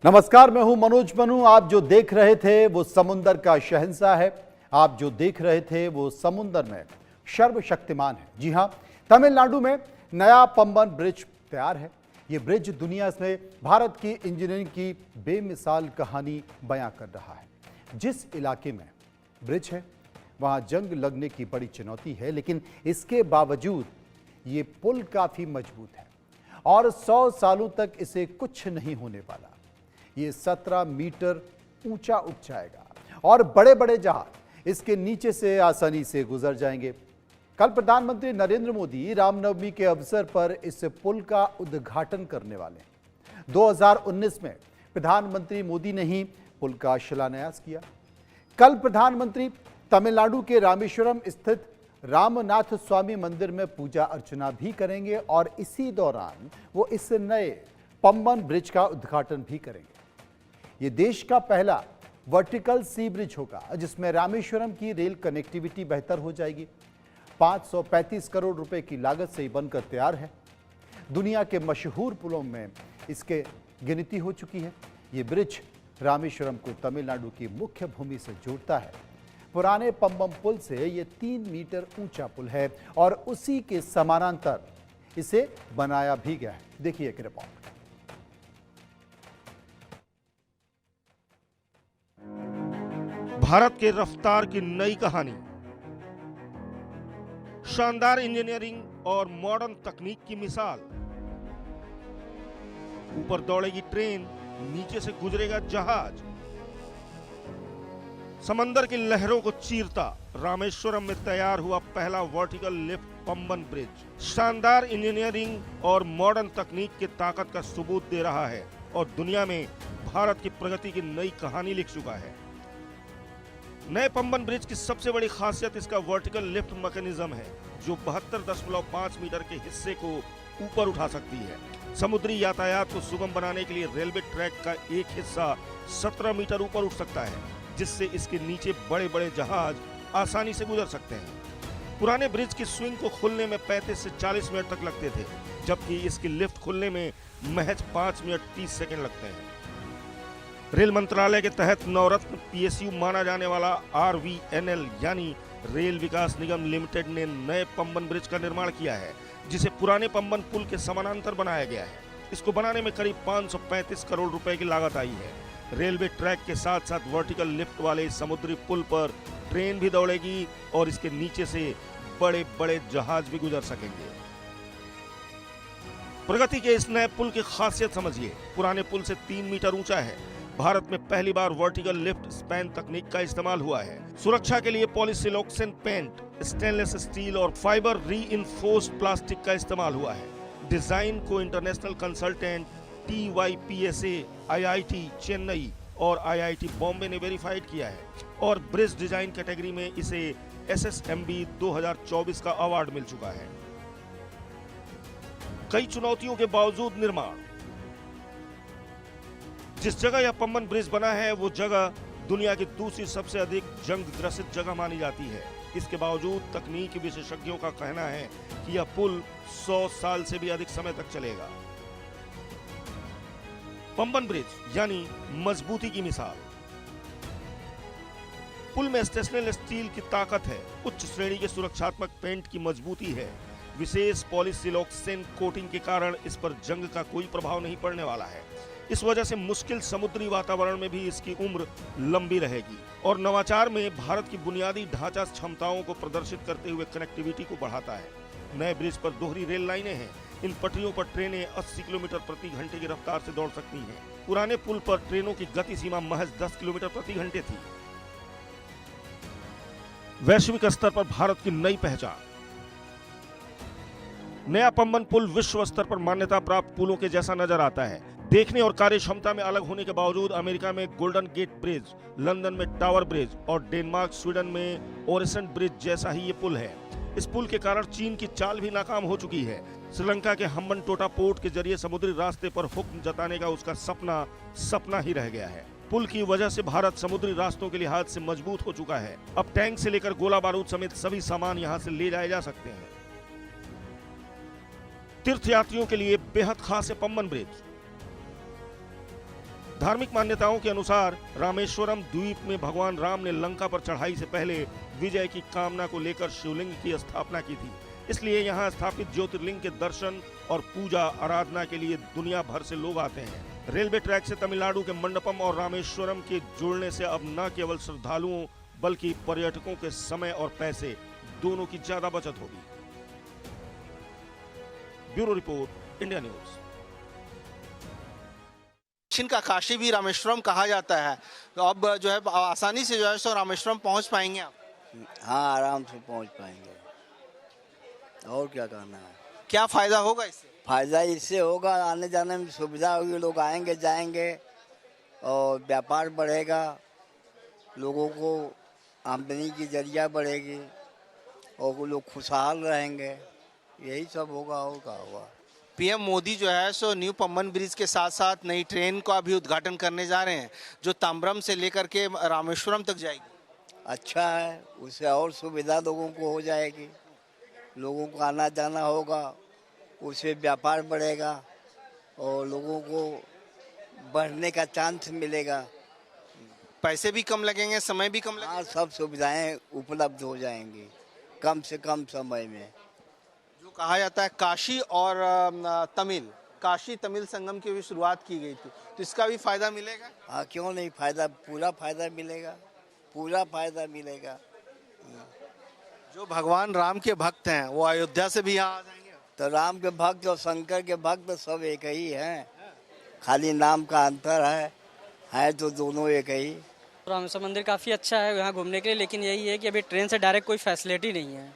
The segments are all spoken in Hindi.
नमस्कार, मैं हूं मनोज मनु। आप जो देख रहे थे वो समुंदर का शहंशाह है। आप जो देख रहे थे वो समुंदर में सर्वशक्तिमान है। जी हां, तमिलनाडु में नया पंबन ब्रिज तैयार है। ये ब्रिज दुनिया में भारत की इंजीनियरिंग की बेमिसाल कहानी बयां कर रहा है। जिस इलाके में ब्रिज है वहां जंग लगने की बड़ी चुनौती है, लेकिन इसके बावजूद ये पुल काफी मजबूत है और 100 सालों तक इसे कुछ नहीं होने वाला। ये 17 मीटर ऊंचा उठ जाएगा और बड़े बड़े जहाज इसके नीचे से आसानी से गुजर जाएंगे। कल प्रधानमंत्री नरेंद्र मोदी रामनवमी के अवसर पर इस पुल का उद्घाटन करने वाले हैं। 2019 में प्रधानमंत्री मोदी ने ही पुल का शिलान्यास किया। कल प्रधानमंत्री तमिलनाडु के रामेश्वरम स्थित रामनाथ स्वामी मंदिर में पूजा अर्चना भी करेंगे और इसी दौरान वो इस नए पंबन ब्रिज का उद्घाटन भी करेंगे। ये देश का पहला वर्टिकल सी ब्रिज होगा जिसमें रामेश्वरम की रेल कनेक्टिविटी बेहतर हो जाएगी। 535 करोड़ रुपए की लागत से बनकर तैयार है। दुनिया के मशहूर पुलों में इसके गिनती हो चुकी है। ये ब्रिज रामेश्वरम को तमिलनाडु की मुख्य भूमि से जोड़ता है। पुराने पंबम पुल से ये 3 मीटर ऊंचा पुल है और उसी के समानांतर इसे बनाया भी गया है। देखिए एक रिपोर्ट। भारत के रफ्तार की नई कहानी, शानदार इंजीनियरिंग और मॉडर्न तकनीक की मिसाल। ऊपर दौड़ेगी ट्रेन, नीचे से गुजरेगा जहाज। समंदर की लहरों को चीरता रामेश्वरम में तैयार हुआ पहला वर्टिकल लिफ्ट पंबन ब्रिज शानदार इंजीनियरिंग और मॉडर्न तकनीक की ताकत का सबूत दे रहा है और दुनिया में भारत की प्रगति की नई कहानी लिख चुका है। नए पंबन ब्रिज की सबसे बड़ी खासियत इसका वर्टिकल लिफ्ट मैकेनिज्म है, जो 72.5 मीटर के हिस्से को ऊपर उठा सकती है। समुद्री यातायात को सुगम बनाने के लिए रेलवे ट्रैक का एक हिस्सा 17 मीटर ऊपर उठ सकता है, जिससे इसके नीचे बड़े बड़े जहाज आसानी से गुजर सकते हैं। पुराने ब्रिज की स्विंग को खुलने में 35 से 40 मिनट तक लगते थे, जबकि इसकी लिफ्ट खुलने में महज 5 मिनट 30 सेकंड लगते हैं। रेल मंत्रालय के तहत नवरत्न PSU माना जाने वाला RVNL यानी रेल विकास निगम लिमिटेड ने नए पंबन ब्रिज का निर्माण किया है, जिसे पुराने पंबन पुल के समानांतर बनाया गया है। इसको बनाने में करीब 535 करोड़ रुपए की लागत आई है। रेलवे ट्रैक के साथ साथ वर्टिकल लिफ्ट वाले इस समुद्री पुल पर ट्रेन भी दौड़ेगी और इसके नीचे से बड़े बड़े जहाज भी गुजर सकेंगे। प्रगति के इस नए पुल की खासियत समझिए। पुराने पुल से 3 मीटर ऊंचा है। भारत में पहली बार वर्टिकल लिफ्ट स्पैन तकनीक का इस्तेमाल हुआ है। सुरक्षा के लिए पॉलीसिलॉक्सेन पेंट, स्टेनलेस स्टील और फाइबर रीइंफोर्स्ड प्लास्टिक का इस्तेमाल हुआ है। डिजाइन को international consultant TYPSA, IIT Chennai और IIT बॉम्बे ने वेरीफाइड किया है और ब्रिज डिजाइन कैटेगरी में इसे SSMB 2024 का अवार्ड मिल चुका है। कई चुनौतियों के बावजूद निर्माण। जिस जगह यह पंबन ब्रिज बना है वो जगह दुनिया की दूसरी सबसे अधिक जंग ग्रसित जगह मानी जाती है। इसके बावजूद तकनीकी विशेषज्ञों का कहना है कि यह पुल 100 साल से भी अधिक समय तक चलेगा। पंबन ब्रिज यानी मजबूती की मिसाल। पुल में स्टेनलेस स्टील की ताकत है, उच्च श्रेणी के सुरक्षात्मक पेंट की मजबूती है। विशेष पॉलीसिलॉक्सेन कोटिंग के कारण इस पर जंग का कोई प्रभाव नहीं पड़ने वाला है। इस वजह से मुश्किल समुद्री वातावरण में भी इसकी उम्र लंबी रहेगी और नवाचार में भारत की बुनियादी ढांचा क्षमताओं को प्रदर्शित करते हुए कनेक्टिविटी को बढ़ाता है। नए ब्रिज पर दोहरी रेल लाइनें हैं। इन पटरियों पर ट्रेनें 80 किलोमीटर प्रति घंटे की रफ्तार से दौड़ सकती हैं। पुराने पुल पर ट्रेनों की गति सीमा महज 10 किलोमीटर प्रति घंटे थी। वैश्विक स्तर पर भारत की नई पहचान। नया पंबन पुल विश्व स्तर पर मान्यता प्राप्त पुलों के जैसा नजर आता है। देखने और कार्य क्षमता में अलग होने के बावजूद अमेरिका में गोल्डन गेट ब्रिज, लंदन में टावर ब्रिज और डेनमार्क स्वीडन में ओरेसेंट ब्रिज जैसा ही ये पुल है। इस पुल के कारण चीन की चाल भी नाकाम हो चुकी है। श्रीलंका के हम्बनटोटा पोर्ट के जरिए समुद्री रास्ते पर हुक्म जताने का उसका सपना ही रह गया है। पुल की वजह से भारत समुद्री रास्तों के लिहाज से मजबूत हो चुका है। अब टैंक से लेकर गोला बारूद समेत सभी सामान यहाँ से ले जाए जा सकते हैं। तीर्थयात्रियों के लिए बेहद खास है पंबन ब्रिज। धार्मिक मान्यताओं के अनुसार रामेश्वरम द्वीप में भगवान राम ने लंका पर चढ़ाई से पहले विजय की कामना को लेकर शिवलिंग की स्थापना की थी। इसलिए यहाँ स्थापित ज्योतिर्लिंग के दर्शन और पूजा आराधना के लिए दुनिया भर से लोग आते हैं। रेलवे ट्रैक से तमिलनाडु के मंडपम और रामेश्वरम के जुड़ने से अब न केवल श्रद्धालुओं बल्कि पर्यटकों के समय और पैसे दोनों की ज्यादा बचत होगी। Bureau report, India news. दक्षिण का काशी भी रामेश्वरम कहा जाता है, तो अब जो है आसानी से जो है सो रामेश्वरम पहुंच पाएंगे आप? हाँ, आराम से पहुंच पाएंगे। और क्या करना है? क्या फायदा होगा इससे? फायदा इससे होगा, आने जाने में सुविधा होगी, लोग आएंगे जाएंगे और व्यापार बढ़ेगा, लोगों को आमदनी की जरिया बढ़ेगी और वो लोग खुशहाल रहेंगे। यही सब होगा और क्या होगा। पीएम मोदी जो है सो न्यू पम्बन ब्रिज के साथ साथ नई ट्रेन का भी उद्घाटन करने जा रहे हैं, जो ताम्रम से लेकर के रामेश्वरम तक जाएगी। अच्छा है, उससे और सुविधा लोगों को हो जाएगी, लोगों को आना जाना होगा, उससे व्यापार बढ़ेगा और लोगों को बढ़ने का चांस मिलेगा। पैसे भी कम लगेंगे, समय भी कम लगेगा। हाँ, सब सुविधाएं उपलब्ध हो जाएंगी कम से कम समय में। जो कहा जाता है काशी और काशी तमिल संगम की भी शुरुआत की गई थी, तो इसका भी फायदा मिलेगा। हाँ, क्यों नहीं, फायदा पूरा फायदा मिलेगा, पूरा फायदा मिलेगा। जो भगवान राम के भक्त हैं वो अयोध्या से भी यहाँ आ जाएंगे। तो राम के भक्त और शंकर के भक्त सब एक ही हैं, खाली नाम का अंतर है तो दोनों एक ही। रामेश्वर मंदिर काफ़ी अच्छा है यहाँ घूमने के लिए, लेकिन यही है कि अभी ट्रेन से डायरेक्ट कोई फैसिलिटी नहीं है।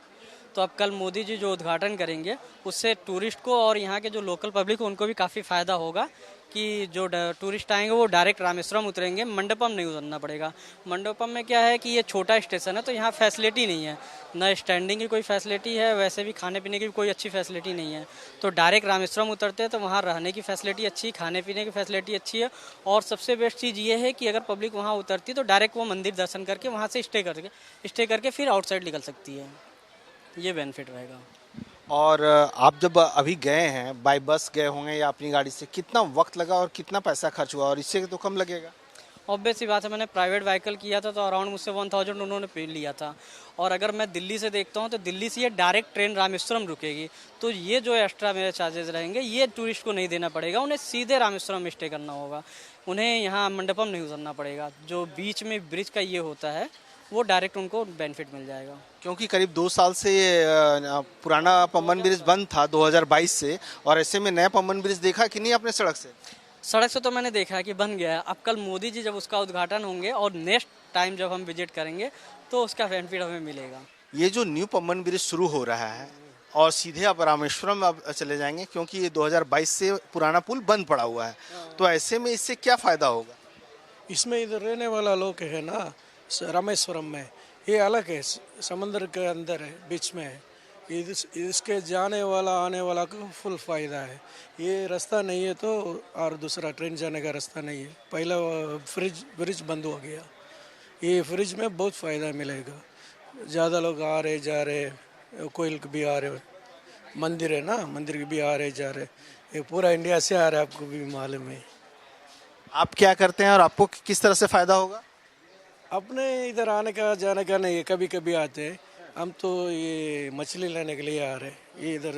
तो अब कल मोदी जी जो उद्घाटन करेंगे उससे टूरिस्ट को और यहाँ के जो लोकल पब्लिक हो उनको भी काफ़ी फ़ायदा होगा कि जो टूरिस्ट आएंगे वो डायरेक्ट रामेश्वरम उतरेंगे, मंडपम नहीं उतरना पड़ेगा। मंडपम में क्या है कि ये छोटा स्टेशन है तो यहाँ फैसिलिटी नहीं है, न स्टैंडिंग की कोई फैसिलिटी है, वैसे भी खाने पीने की भी कोई अच्छी फैसिलिटी नहीं है। तो डायरेक्ट रामेश्वरम उतरते हैं तो वहाँ रहने की फैसिलिटी अच्छी, खाने पीने की फैसिलिटी अच्छी है और सबसे बेस्ट चीज़ ये है कि अगर पब्लिक वहाँ उतरती तो डायरेक्ट वो मंदिर दर्शन करके वहाँ से स्टे करके फिर आउटसाइड निकल सकती है। ये बेनिफिट रहेगा। और आप जब अभी गए हैं बाय बस गए होंगे या अपनी गाड़ी से, कितना वक्त लगा और कितना पैसा खर्च हुआ? और इससे तो कम लगेगा। ऑब्वियस सी बात है, मैंने प्राइवेट व्हीकल किया था तो अराउंड मुझसे 1000 उन्होंने पे लिया था। और अगर मैं दिल्ली से देखता हूँ तो दिल्ली से ये डायरेक्ट ट्रेन रामेश्वरम रुकेगी, तो ये जो एक्स्ट्रा मेरे चार्जेस रहेंगे ये टूरिस्ट को नहीं देना पड़ेगा, उन्हें सीधे रामेश्वरम में स्टे करना होगा, उन्हें यहाँ मंडपम नहीं उतरना पड़ेगा। जो बीच में ब्रिज का ये होता है वो डायरेक्ट उनको बेनिफिट मिल जाएगा। क्योंकि करीब 2 साल से पुराना पम्बन ब्रिज बंद था 2022 से, और ऐसे में नया पम्बन ब्रिज देखा कि नहीं आपने सड़क से? सड़क से तो मैंने देखा है कि बन गया है। अब कल मोदी जी जब उसका उद्घाटन होंगे और नेक्स्ट टाइम जब हम विजिट करेंगे तो उसका बेनिफिट हमें मिलेगा। ये जो न्यू पम्बन ब्रिज शुरू हो रहा है और सीधे आप रामेश्वरम अब चले जाएंगे, क्योंकि ये 2022 से पुराना पुल बंद पड़ा हुआ है, तो ऐसे में इससे क्या फायदा होगा? इसमें इधर रहने वाला लोग है ना रामेश्वरम में, ये अलग है, समंदर के अंदर है, बीच में है। इसके जाने वाला आने वाला को फुल फायदा है। ये रास्ता नहीं है तो और दूसरा ट्रेन जाने का रास्ता नहीं है। पहला ब्रिज बंद हो गया, ये ब्रिज में बहुत फ़ायदा मिलेगा। ज़्यादा लोग आ रहे जा रहे, कोयल के भी आ रहे, मंदिर है ना, मंदिर के भी आ रहे जा रहे, ये पूरा इंडिया से आ रहा है, आपको भी मालूम है। आप क्या करते हैं और आपको किस तरह से फ़ायदा होगा? अपने इधर आने का जाने का नहीं है, कभी कभी आते हैं हम तो ये मछली लेने के लिए आ रहे हैं। ये इधर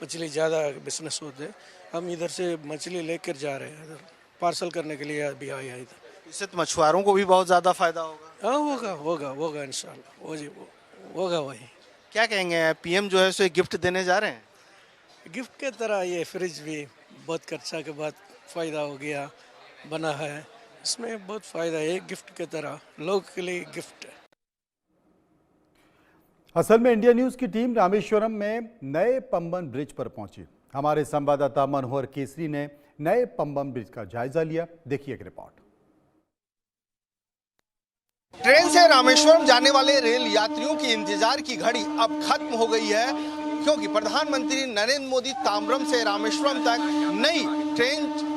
मछली ज़्यादा बिजनेस होते हैं, हम इधर से मछली लेकर जा रहे हैं, इधर पार्सल करने के लिए भी आया इधर। इससे तो मछुआरों को भी बहुत ज़्यादा फायदा होगा। हाँ, होगा इंशाल्लाह, वो जी होगा। वही क्या कहेंगे, पीएम जो है सो एक गिफ्ट देने जा रहे हैं? गिफ्ट के तरह ये फ्रिज भी बहुत खर्चा के बाद फ़ायदा हो गया बना है, इसमें बहुत फ़ायदा है, गिफ्ट के तरह लोगों के लिए गिफ्ट है। असल में इंडिया न्यूज़ की टीम रामेश्वरम में नए पंबन ब्रिज पर पहुंची। हमारे संवाददाता मनोहर केसरी ने नए पंबन ब्रिज का जायजा लिया। देखिए एक रिपोर्ट। ट्रेन से रामेश्वरम जाने वाले रेल यात्रियों की इंतजार की घड़ी अब खत्म हो गई है, क्योंकि प्रधानमंत्री नरेंद्र मोदी ताम्रम से रामेश्वरम तक नई ट्रेन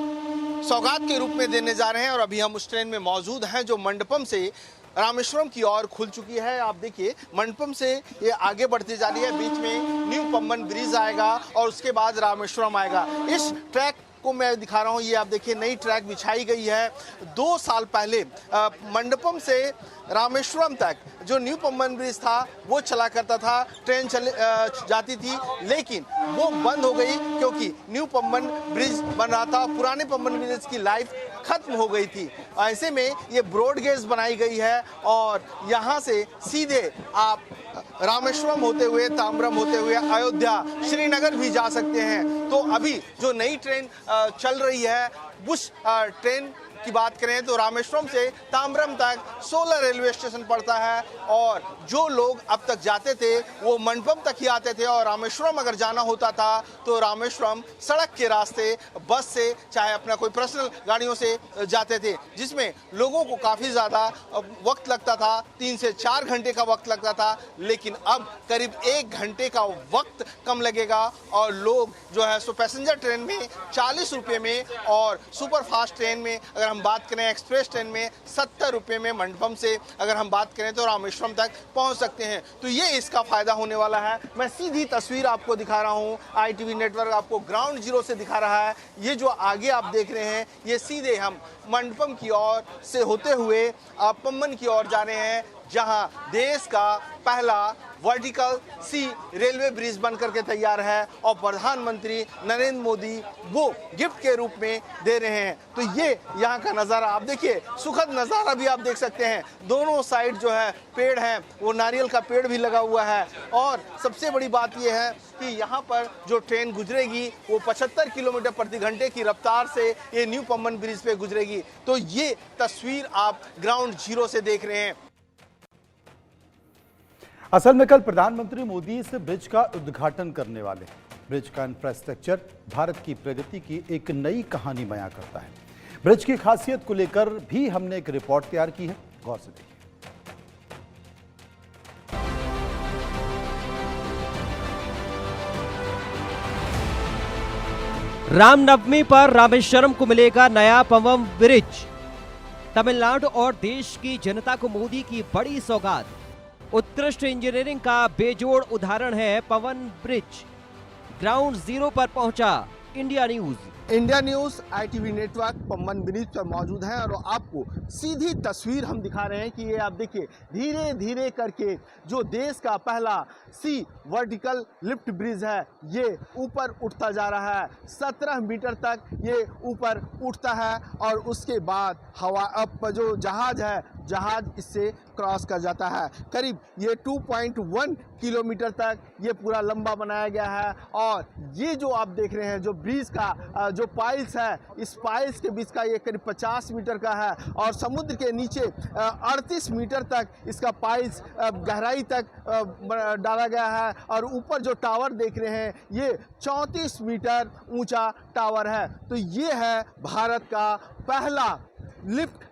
सौगात के रूप में देने जा रहे हैं। और अभी हम उस ट्रेन में मौजूद हैं जो मंडपम से रामेश्वरम की ओर खुल चुकी है। आप देखिए मंडपम से ये आगे बढ़ती जा रही है, बीच में न्यू पंबन ब्रिज आएगा और उसके बाद रामेश्वरम आएगा। इस ट्रैक आपको मैं दिखा रहा हूँ। ये आप देखिए नई ट्रैक बिछाई गई है। 2 साल पहले मंडपम से रामेश्वरम तक जो न्यू पंबन ब्रिज था वो चला करता था, ट्रेन जाती थी, लेकिन वो बंद हो गई क्योंकि न्यू पंबन ब्रिज बन रहा था। पुराने पंबन ब्रिज की लाइफ खत्म हो गई थी। ऐसे में ये ब्रॉड गेज बनाई गई है और यहाँ से सीधे आप रामेश्वरम होते हुए, ताम्रम होते हुए अयोध्या, श्रीनगर भी जा सकते हैं। तो अभी जो नई ट्रेन चल रही है, उस ट्रेन की बात करें तो रामेश्वरम से ताम्रम तक 16 रेलवे स्टेशन पड़ता है और जो लोग अब तक जाते थे वो मंडपम तक ही आते थे और रामेश्वरम अगर जाना होता था तो रामेश्वरम सड़क के रास्ते बस से चाहे अपना कोई पर्सनल गाड़ियों से जाते थे, जिसमें लोगों को काफ़ी ज़्यादा वक्त लगता था, 3 से 4 घंटे का वक्त लगता था। लेकिन अब करीब 1 घंटे का वक्त कम लगेगा और लोग जो है सो पैसेंजर ट्रेन में 40 रुपये में और सुपर फास्ट ट्रेन में अगर हम बात करें, एक्सप्रेस ट्रेन में 70 रुपये में मंडपम से अगर हम बात करें तो रामेश्वरम तक पहुंच सकते हैं। तो ये इसका फायदा होने वाला है। मैं सीधी तस्वीर आपको दिखा रहा हूं, ITV नेटवर्क आपको ग्राउंड जीरो से दिखा रहा है। ये जो आगे आप देख रहे हैं ये सीधे हम मंडपम की ओर से होते हुए पंबन की ओर जा रहे हैं, जहां देश का पहला वर्टिकल सी रेलवे ब्रिज बन करके तैयार है और प्रधानमंत्री नरेंद्र मोदी वो गिफ्ट के रूप में दे रहे हैं। तो ये यहाँ का नज़ारा आप देखिए, सुखद नज़ारा भी आप देख सकते हैं। दोनों साइड जो है पेड़ हैं, वो नारियल का पेड़ भी लगा हुआ है और सबसे बड़ी बात ये है कि यहाँ पर जो ट्रेन गुजरेगी वो 75 किलोमीटर प्रति घंटे की रफ्तार से ये न्यू पंबन ब्रिज पे गुजरेगी। तो ये तस्वीर आप ग्राउंड जीरो से देख रहे हैं। असल में कल प्रधानमंत्री मोदी इस ब्रिज का उद्घाटन करने वाले हैं। ब्रिज का इंफ्रास्ट्रक्चर भारत की प्रगति की एक नई कहानी बयां करता है। ब्रिज की खासियत को लेकर भी हमने एक रिपोर्ट तैयार की है, गौर से देखिए। रामनवमी पर रामेश्वरम को मिलेगा नया पंबन ब्रिज। तमिलनाडु और देश की जनता को मोदी की बड़ी सौगात। उत्कृष्ट इंजीनियरिंग का बेजोड़ उदाहरण है पंबन ब्रिज। ग्राउंड जीरो पर पहुंचा India news ITV network Pamban bridge पर मौजूद है और आपको सीधी तस्वीर हम दिखा रहे हैं कि ये आप देखिए धीरे धीरे करके जो देश का पहला सी वर्टिकल लिफ्ट ब्रिज है ये ऊपर उठता जा रहा है। 17 मीटर तक ये ऊपर उठता है और उसके बाद हवा अब जो जहाज है, जहाज इससे क्रॉस कर जाता है। करीब ये 2.1 किलोमीटर तक ये पूरा लंबा बनाया गया है और ये जो आप देख रहे हैं जो ब्रिज का जो पाइल्स है, इस पाइल्स के बीच का ये करीब 50 मीटर का है और समुद्र के नीचे 38 मीटर तक इसका पाइल्स गहराई तक डाला गया है और ऊपर जो टावर देख रहे हैं ये 34 मीटर ऊंचा टावर है। तो ये है भारत का पहला लिफ्ट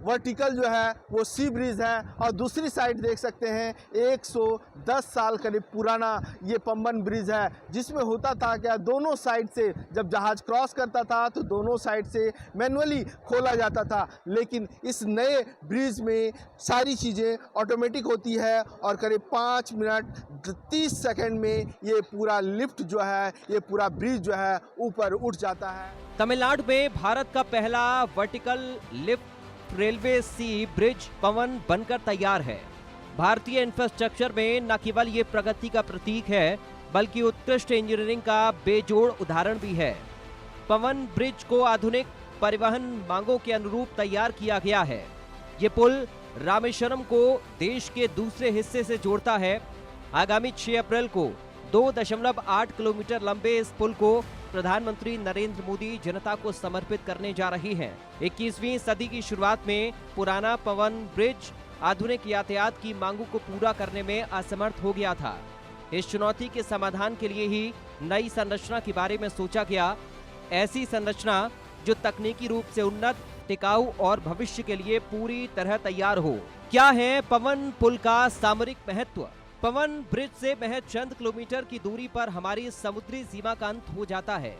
वर्टिकल जो है वो सी ब्रिज है और दूसरी साइड देख सकते हैं 110 साल करीब पुराना ये पंबन ब्रिज है, जिसमें होता था क्या, दोनों साइड से जब जहाज क्रॉस करता था तो दोनों साइड से मैनुअली खोला जाता था, लेकिन इस नए ब्रिज में सारी चीज़ें ऑटोमेटिक होती है और करीब 5 मिनट 30 सेकंड में ये पूरा लिफ्ट जो है, ये पूरा ब्रिज जो है ऊपर उठ जाता है। तमिलनाडु में भारत का पहला वर्टिकल लिफ्ट रेलवे सी ब्रिज पंबन बनकर तैयार है। भारतीय इंफ्रास्ट्रक्चर में न केवल ये प्रगति का प्रतीक है बल्कि उत्कृष्ट इंजीनियरिंग का बेजोड़ उदाहरण भी है। पंबन ब्रिज को आधुनिक परिवहन मांगों के अनुरूप तैयार किया गया है। ये पुल रामेश्वरम को देश के दूसरे हिस्से से जोड़ता है। आगामी 6 अप्रैल को 2.8 किलोमीटर लंबे इस पुल को प्रधानमंत्री नरेंद्र मोदी जनता को समर्पित करने जा रही हैं। 21वीं सदी की शुरुआत में पुराना पंबन ब्रिज आधुनिक यातायात की मांगों को पूरा करने में असमर्थ हो गया था। इस चुनौती के समाधान के लिए ही नई संरचना के बारे में सोचा गया। ऐसी संरचना जो तकनीकी रूप से उन्नत, टिकाऊ और भविष्य के लिए पूरी तरह तैयार हो। क्या है पंबन पुल का सामरिक महत्व? पंबन ब्रिज से महज चंद किलोमीटर की दूरी पर हमारी समुद्री सीमा का अंत हो जाता है।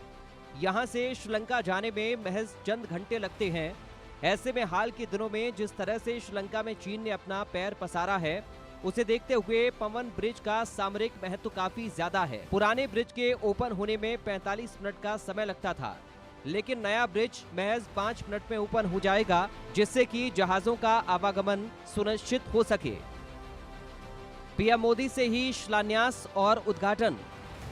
यहाँ से श्रीलंका जाने में महज चंद घंटे लगते हैं। ऐसे में हाल के दिनों में जिस तरह से श्रीलंका में चीन ने अपना पैर पसारा है, उसे देखते हुए पंबन ब्रिज का सामरिक महत्व काफी ज्यादा है। पुराने ब्रिज के ओपन होने में 45 मिनट का समय लगता था, लेकिन नया ब्रिज महज 5 मिनट में ओपन हो जाएगा, जिससे कि जहाजों का आवागमन सुनिश्चित हो सके। पीएम मोदी से ही शिलान्यास और उद्घाटन।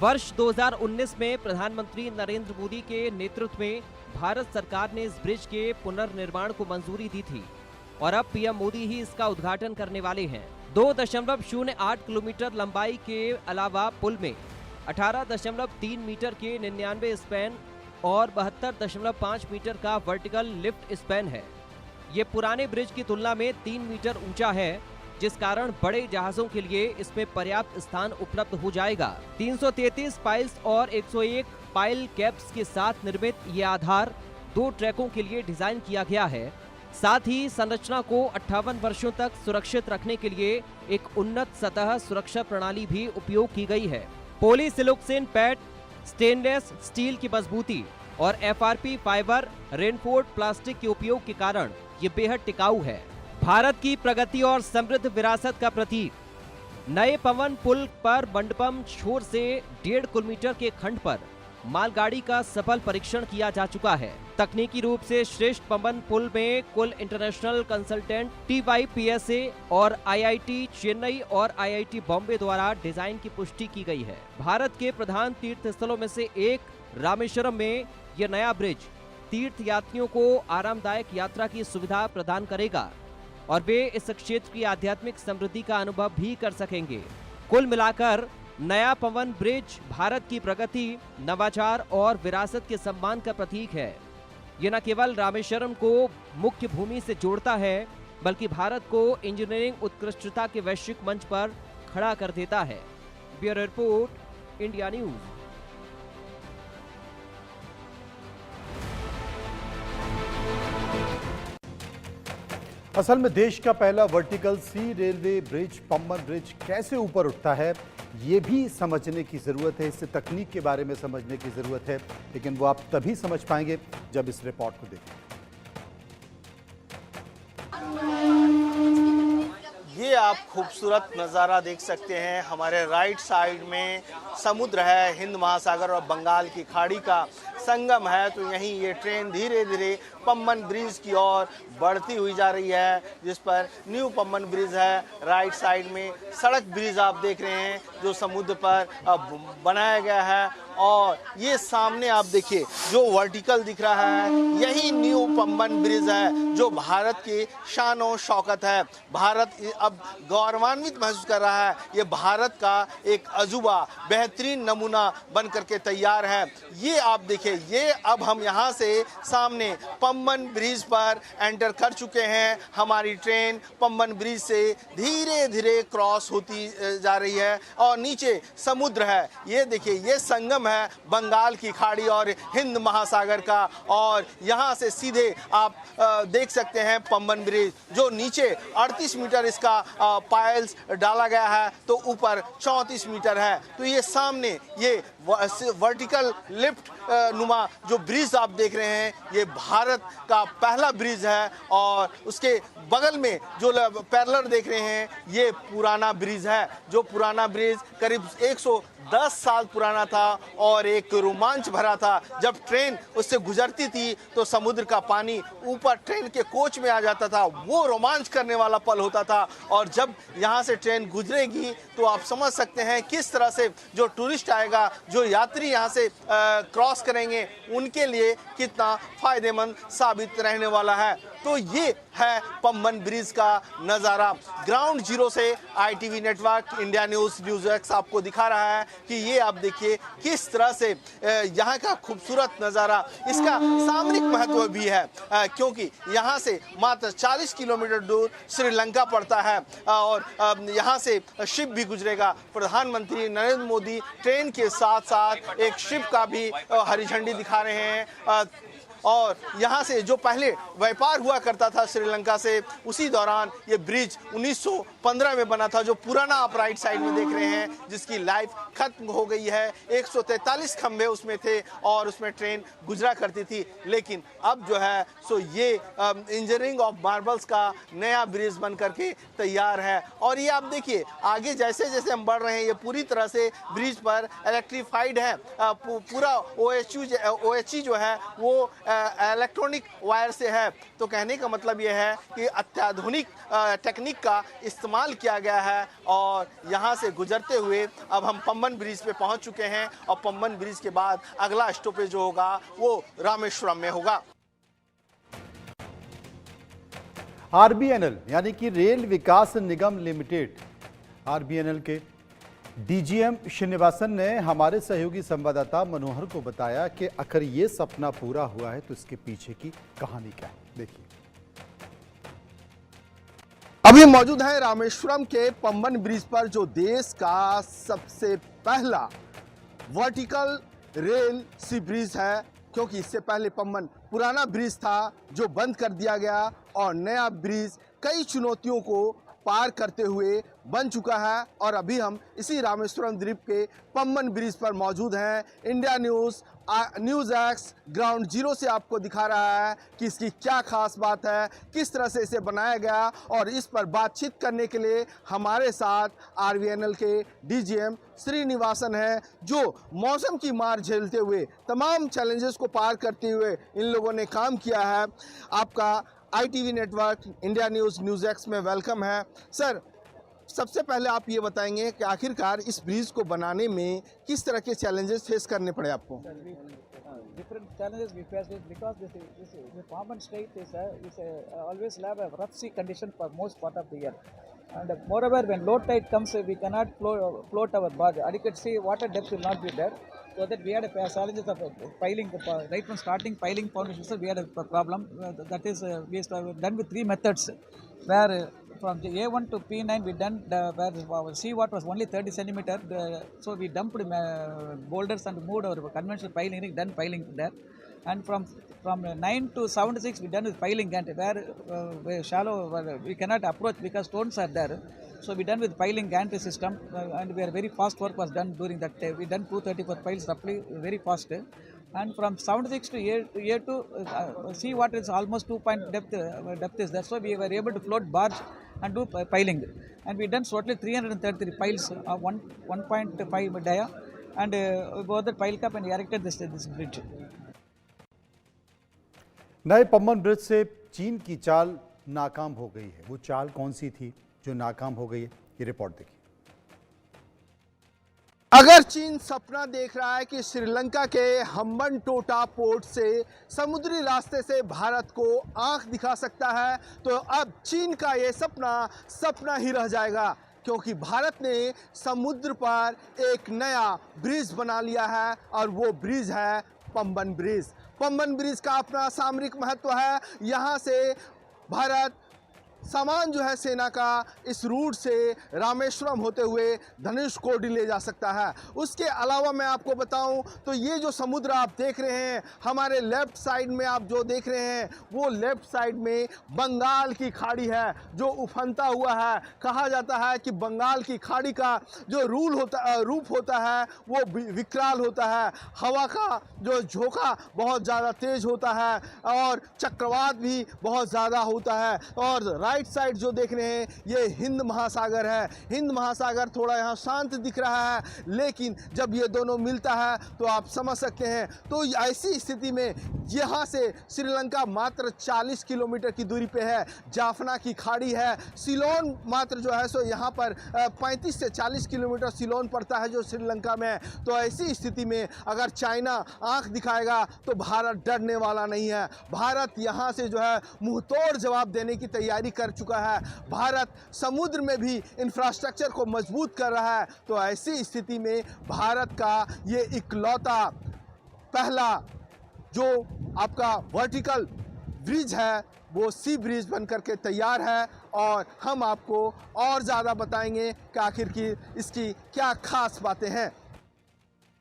वर्ष 2019 में प्रधानमंत्री नरेंद्र मोदी के नेतृत्व में भारत सरकार ने इस ब्रिज के पुनर्निर्माण को मंजूरी दी थी और अब पीएम मोदी ही इसका उद्घाटन करने वाले हैं। 2.08 किलोमीटर लंबाई के अलावा पुल में 18.3 मीटर के 99 स्पैन और 72.5 मीटर का वर्टिकल लिफ्ट स्पैन है। ये पुराने ब्रिज की तुलना में 3 मीटर ऊंचा है, जिस कारण बड़े जहाजों के लिए इसमें पर्याप्त स्थान उपलब्ध हो जाएगा। 333 पाइल्स और 101 पाइल कैप्स के साथ निर्मित ये आधार 2 ट्रैकों के लिए डिजाइन किया गया है। साथ ही संरचना को 58 वर्षों तक सुरक्षित रखने के लिए एक उन्नत सतह सुरक्षा प्रणाली भी उपयोग की गई है। पॉलीसिलिकॉन पैड, स्टेनलेस स्टील की मजबूती और एफआरपी फाइबर रेनफोर्स्ड प्लास्टिक के उपयोग के कारण ये बेहद टिकाऊ है। भारत की प्रगति और समृद्ध विरासत का प्रतीक। नए पवन पुल पर मंडपम छोर से 1.5 किलोमीटर के खंड पर मालगाड़ी का सफल परीक्षण किया जा चुका है। तकनीकी रूप से श्रेष्ठ पवन पुल में कुल इंटरनेशनल कंसल्टेंट TYPSA और IIT चेन्नई और IIT बॉम्बे द्वारा डिजाइन की पुष्टि की गई है। भारत के प्रधान तीर्थ स्थलों में से एक रामेश्वरम में यह नया ब्रिज तीर्थ यात्रियों को आरामदायक यात्रा की सुविधा प्रदान करेगा और वे इस क्षेत्र की आध्यात्मिक समृद्धि का अनुभव भी कर सकेंगे। कुल मिलाकर नया पवन ब्रिज भारत की प्रगति, नवाचार और विरासत के सम्मान का प्रतीक है। ये न केवल रामेश्वरम को मुख्य भूमि से जोड़ता है, बल्कि भारत को इंजीनियरिंग उत्कृष्टता के वैश्विक मंच पर खड़ा कर देता है। Bureau report, India news. असल में देश का पहला वर्टिकल सी रेलवे ब्रिज पम्बन ब्रिज कैसे ऊपर उठता है, ये भी समझने की ज़रूरत है। इससे तकनीक के बारे में समझने की ज़रूरत है, लेकिन वो आप तभी समझ पाएंगे जब इस रिपोर्ट को देखें। ये आप खूबसूरत नज़ारा देख सकते हैं। हमारे राइट साइड में समुद्र है, हिंद महासागर और बंगाल की खाड़ी का संगम है। तो यहीं ये ट्रेन धीरे धीरे पम्बन ब्रिज की ओर बढ़ती हुई जा रही है, जिस पर न्यू पम्बन ब्रिज है। राइट साइड में सड़क ब्रिज आप देख रहे हैं जो समुद्र पर बनाया गया है। और ये सामने आप देखिए जो वर्टिकल दिख रहा है, यही न्यू पम्बन ब्रिज है जो भारत की शान और शौकत है। भारत अब गौरवान्वित महसूस कर रहा है। ये भारत का एक अजूबा, बेहतरीन नमूना बन करके तैयार है। ये आप देखिए, ये अब हम यहाँ से सामने पम्बन ब्रिज पर एंटर कर चुके हैं। हमारी ट्रेन पम्बन ब्रिज से धीरे धीरे क्रॉस होती जा रही है और नीचे समुद्र है। ये देखिए, ये संगम है बंगाल की खाड़ी और हिंद महासागर का। और यहाँ से सीधे आप देख सकते हैं पम्बन ब्रिज, जो नीचे 38 मीटर इसका पाइल्स डाला गया है, तो ऊपर 34 मीटर है। तो ये सामने ये वर्टिकल लिफ्ट नुमा जो ब्रिज आप देख रहे हैं, ये भारत का पहला ब्रिज है। और उसके बगल में जो पैरेलल देख रहे हैं, ये पुराना ब्रिज है। जो पुराना ब्रिज करीब 110 साल पुराना था और एक रोमांच भरा था। जब ट्रेन उससे गुजरती थी तो समुद्र का पानी ऊपर ट्रेन के कोच में आ जाता था। वो रोमांच करने वाला पल होता था। और जब यहाँ से ट्रेन गुजरेगी तो आप समझ सकते हैं किस तरह से जो टूरिस्ट आएगा, जो यात्री यहाँ से क्रॉस करेंगे, उनके लिए कितना फायदेमंद साबित रहने वाला है। तो ये है पम्बन ब्रिज का नज़ारा। ग्राउंड जीरो से ITV network, India news x आपको दिखा रहा है कि ये आप देखिए किस तरह से यहाँ का खूबसूरत नज़ारा। इसका सामरिक महत्व भी है, क्योंकि यहाँ से मात्र 40 किलोमीटर दूर श्रीलंका पड़ता है और यहाँ से शिप भी गुजरेगा। प्रधानमंत्री नरेंद्र मोदी ट्रेन के साथ साथ एक शिप का भी हरी झंडी दिखा रहे हैं। और यहाँ से जो पहले व्यापार हुआ करता था श्रीलंका से, उसी दौरान ये ब्रिज 1915 में बना था, जो पुराना आप राइट साइड में देख रहे हैं, जिसकी लाइफ खत्म हो गई है। 143 खंभे उसमें थे और उसमें ट्रेन गुजरा करती थी। लेकिन अब जो है सो ये इंजीनियरिंग ऑफ मार्बल्स का नया ब्रिज बन करके तैयार है। और ये आप देखिए आगे जैसे जैसे हम बढ़ रहे हैं, ये पूरी तरह से ब्रिज पर इलेक्ट्रीफाइड है। पूरा OHE जो है वो इलेक्ट्रॉनिक वायर से है। तो कहने का मतलब ये है कि अत्याधुनिक टेक्निक का इस्तेमाल किया गया है। और यहाँ से गुजरते हुए अब हम पंबन ब्रिज पे पहुँच चुके हैं और पंबन ब्रिज के बाद अगला स्टॉपेज जो होगा वो रामेश्वरम में होगा। RBNL यानी कि रेल विकास निगम लिमिटेड, RBNL के DGM श्रीनिवासन ने हमारे सहयोगी संवाददाता मनोहर को बताया कि आखिर ये सपना पूरा हुआ है तो इसके पीछे की कहानी क्या है, देखिए। अभी मौजूद है रामेश्वरम के पंबन ब्रिज पर, जो देश का सबसे पहला वर्टिकल रेल सी ब्रिज है, क्योंकि इससे पहले पंबन पुराना ब्रिज था जो बंद कर दिया गया और नया ब्रिज कई चुनौतियों को पार करते हुए बन चुका है। और अभी हम इसी रामेश्वरम द्वीप के पंबन ब्रिज पर मौजूद हैं। India news x ground zero से आपको दिखा रहा है कि इसकी क्या खास बात है, किस तरह से इसे बनाया गया। और इस पर बातचीत करने के लिए हमारे साथ RBNL के DGM श्रीनिवासन है, जो मौसम की मार झेलते हुए, तमाम चैलेंजेस को पार करते हुए इन लोगों ने काम किया है। आपका ITV network India news x में वेलकम है। सर, सबसे पहले आप ये बताएंगे कि आखिरकार इस ब्रिज को बनाने में किस तरह के चैलेंजेस फेस करने पड़े आपको? Different challenges we faced is because this Panban Strait is always have a rough sea condition for most part of the year, and moreover when low tide comes we cannot float our barge. Adequate sea water depth will not be there, so that we had a challenges of piling right from starting piling foundation. So we had a problem that is we have done with three methods, where from the A1 to P9 we done where sea water was only 30 centimeter, so we dumped boulders and moved our conventional piling, done piling there. And from 9 to 76 we done with piling gantry, where shallow we cannot approach because stones are there. So we done with piling gantry system, and we are very fast work was done during that day. We done 234 piles roughly, very fast. And from 76 to A2 sea water is almost 2 point depth is there. So we were able to float barge and do piling. And we done totally 333 piles of 1.5 dia, and both the pile cap and erected this bridge. नए पंबन ब्रिज से चीन की चाल नाकाम हो गई है। वो चाल कौन सी थी जो नाकाम हो गई है, ये रिपोर्ट देखिए। अगर चीन सपना देख रहा है कि श्रीलंका के हम्बनटोटा पोर्ट से समुद्री रास्ते से भारत को आंख दिखा सकता है, तो अब चीन का ये सपना ही रह जाएगा, क्योंकि भारत ने समुद्र पर एक नया ब्रिज बना लिया है और वो ब्रिज है पंबन ब्रिज। पंबन ब्रिज का अपना सामरिक महत्व है। यहाँ से भारत सामान जो है सेना का इस रूट से रामेश्वरम होते हुए धनुषकोडी ले जा सकता है। उसके अलावा मैं आपको बताऊं तो ये जो समुद्र आप देख रहे हैं, हमारे लेफ्ट साइड में आप जो देख रहे हैं, वो लेफ्ट साइड में बंगाल की खाड़ी है जो उफनता हुआ है। कहा जाता है कि बंगाल की खाड़ी का जो रूप होता है वो विकराल होता है। हवा का जो झोंका बहुत ज़्यादा तेज होता है और चक्रवात भी बहुत ज़्यादा होता है। और राइट साइड जो देख रहे हैं ये हिंद महासागर है। हिंद महासागर थोड़ा यहाँ शांत दिख रहा है, लेकिन जब ये दोनों मिलता है तो आप समझ सकते हैं। तो ऐसी स्थिति में यहाँ से श्रीलंका मात्र 40 किलोमीटर की दूरी पे है। जाफना की खाड़ी है। सिलोन मात्र जो है सो यहाँ पर 35 से 40 किलोमीटर सिलोन पड़ता है जो श्रीलंका में है। तो ऐसी स्थिति में अगर चाइना आंख दिखाएगा तो भारत डरने वाला नहीं है। भारत यहाँ से जो है मुंहतोड़ जवाब देने की तैयारी कर चुका है। भारत समुद्र में भी इंफ्रास्ट्रक्चर को मजबूत कर रहा है। तो ऐसी स्थिति में भारत का ये इकलौता पहला जो आपका वर्टिकल ब्रिज है वो सी ब्रिज बन करके तैयार है, और हम आपको और ज़्यादा बताएंगे कि आखिर की इसकी क्या खास बातें हैं।